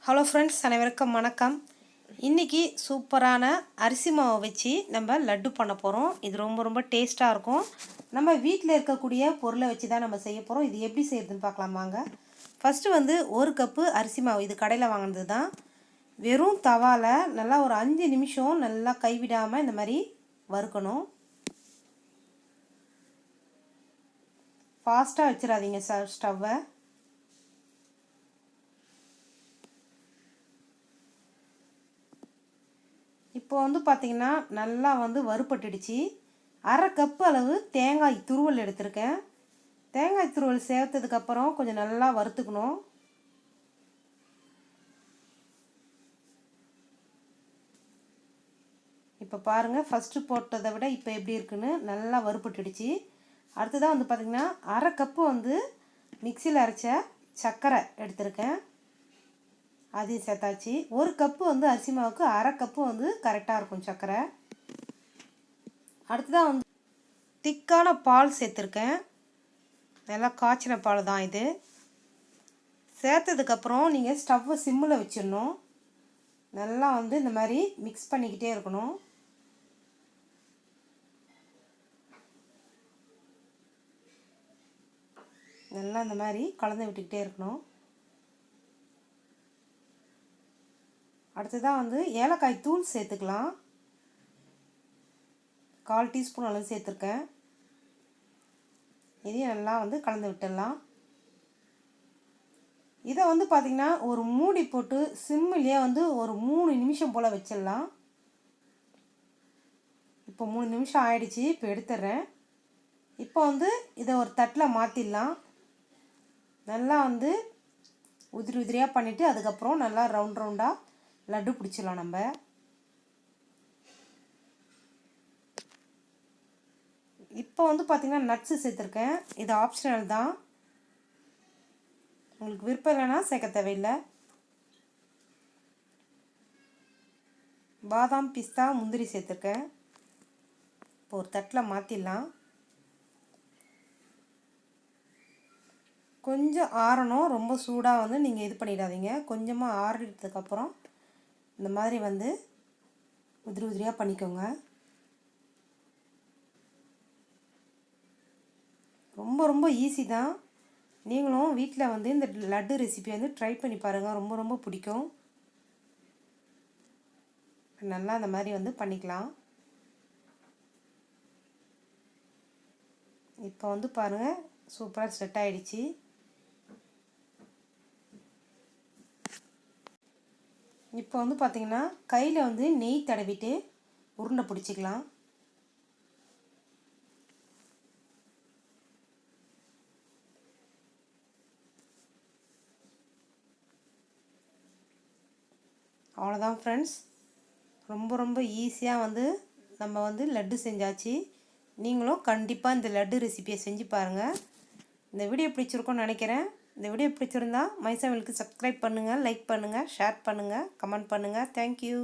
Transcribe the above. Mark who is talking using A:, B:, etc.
A: Hello friends, அனைவருக்கும் வணக்கம். இன்றைக்கி சூப்பரான அரிசி மாவை வச்சு நம்ம லட்டு பண்ண போகிறோம். இது ரொம்ப ரொம்ப டேஸ்ட்டாக இருக்கும். நம்ம வீட்டில் இருக்கக்கூடிய பொருளை வச்சு தான் நம்ம செய்ய போகிறோம். இது எப்படி செய்யறதுன்னு பார்க்கலாம் வாங்க. ஃபஸ்ட்டு ஒரு கப்பு அரிசி மாவு, இது கடையில் வாங்கினது தான். வெறும் தவாவில் நல்லா ஒரு 5 நிமிஷம் நல்லா கைவிடாமல் இந்த மாதிரி வறுக்கணும். ஃபாஸ்ட்டாக வச்சிடாதீங்க ஸ்டவ்வை. இப்போ பார்த்திங்கன்னா நல்லா வறுபட்டுடுச்சு. அரை கப்பு அளவு தேங்காய் துருவல் எடுத்திருக்கேன். தேங்காய் துருவல் சேர்த்ததுக்கப்புறம் கொஞ்சம் நல்லா வறுத்துக்கணும். இப்போ பாருங்கள், ஃபஸ்ட்டு போட்டதை விட இப்போ எப்படி இருக்குன்னு நல்லா வறுபட்டுடுச்சு. அடுத்ததாக பார்த்திங்கன்னா அரை கப்பு மிக்சியில் அரைச்ச சர்க்கரை எடுத்திருக்கேன். அதையும் சேர்த்தாச்சு. ஒரு கப்பு அரிசி மாவுக்கு அரை கப்பு கரெக்டாக இருக்கும் சர்க்கரை. அடுத்ததாக திக்கான பால் சேர்த்துருக்கேன். நல்லா காய்ச்சின பால் தான் இது. சேர்த்ததுக்கப்புறம் நீங்கள் ஸ்டவ்வை சிம்மில் வச்சிடணும். நல்லா இந்த மாதிரி மிக்ஸ் பண்ணிக்கிட்டே இருக்கணும். நல்லா இந்த மாதிரி கலந்து விட்டுக்கிட்டே இருக்கணும். அடுத்ததாக ஏலக்காய் தூள் சேர்த்துக்கலாம். 1/4 டீஸ்பூன் அளவு சேர்த்துருக்கேன். இதையும் நல்லா கலந்து விட்டுடலாம். இதை பார்த்திங்கன்னா ஒரு மூடி போட்டு சிம்மிலேயே ஒரு 3 நிமிஷம் போல் வச்சிடலாம். இப்போ 3 நிமிஷம் ஆயிடுச்சு. இப்போ எடுத்துடுறேன். இப்போ இதை ஒரு தட்டில் மாற்றிடலாம். நல்லா உதிரி உதிரியாக பண்ணிவிட்டு அதுக்கப்புறம் நல்லா ரவுண்டாக லட்டு பிடிச்சிடலாம் நம்ம. இப்போ பார்த்திங்கன்னா நட்ஸு சேர்த்துருக்கேன். இது ஆப்ஷனல் தான், உங்களுக்கு விருப்பம் இல்லைன்னா சேர்க்க தேவையில்லை. பாதாம், பிஸ்தா, முந்திரி சேர்த்துருக்கேன். இப்போ ஒரு தட்டில் மாற்றிடலாம். கொஞ்சம் ஆறணும். ரொம்ப சூடாக நீங்கள் இது பண்ணிடாதீங்க. கொஞ்சமாக ஆறினதுக்கப்புறம் இந்த மாதிரி உதிரி உதிரியாக பண்ணிக்கோங்க. ரொம்ப ரொம்ப ஈஸி தான். நீங்களும் வீட்டில் இந்த லட்டு ரெசிபி ட்ரை பண்ணி பாருங்கள். ரொம்ப ரொம்ப பிடிக்கும். நல்லா இந்த மாதிரி பண்ணிக்கலாம். இப்போ பாருங்கள், சூப்பராக செட் ஆகிடுச்சு. இப்போ பார்த்திங்கன்னா கையில் நெய் தடவிட்டு உருண்டை பிடிச்சிக்கலாம். அவ்வளோதான் ஃப்ரெண்ட்ஸ், ரொம்ப ரொம்ப ஈஸியாக நம்ம லட்டு செஞ்சாச்சு. நீங்களும் கண்டிப்பாக இந்த லட்டு ரெசிபியை செஞ்சு பாருங்கள். இந்த வீடியோ பிடிச்சிருக்கோன்னு நினைக்கிறேன். இந்த வீடியோ பிடிச்சிருந்தா மை சமையலுக்கு சப்ஸ்கிரைப் பண்ணுங்கள், லைக் பண்ணுங்கள், ஷேர் பண்ணுங்கள், கமெண்ட் பண்ணுங்கள். தேங்க்யூ.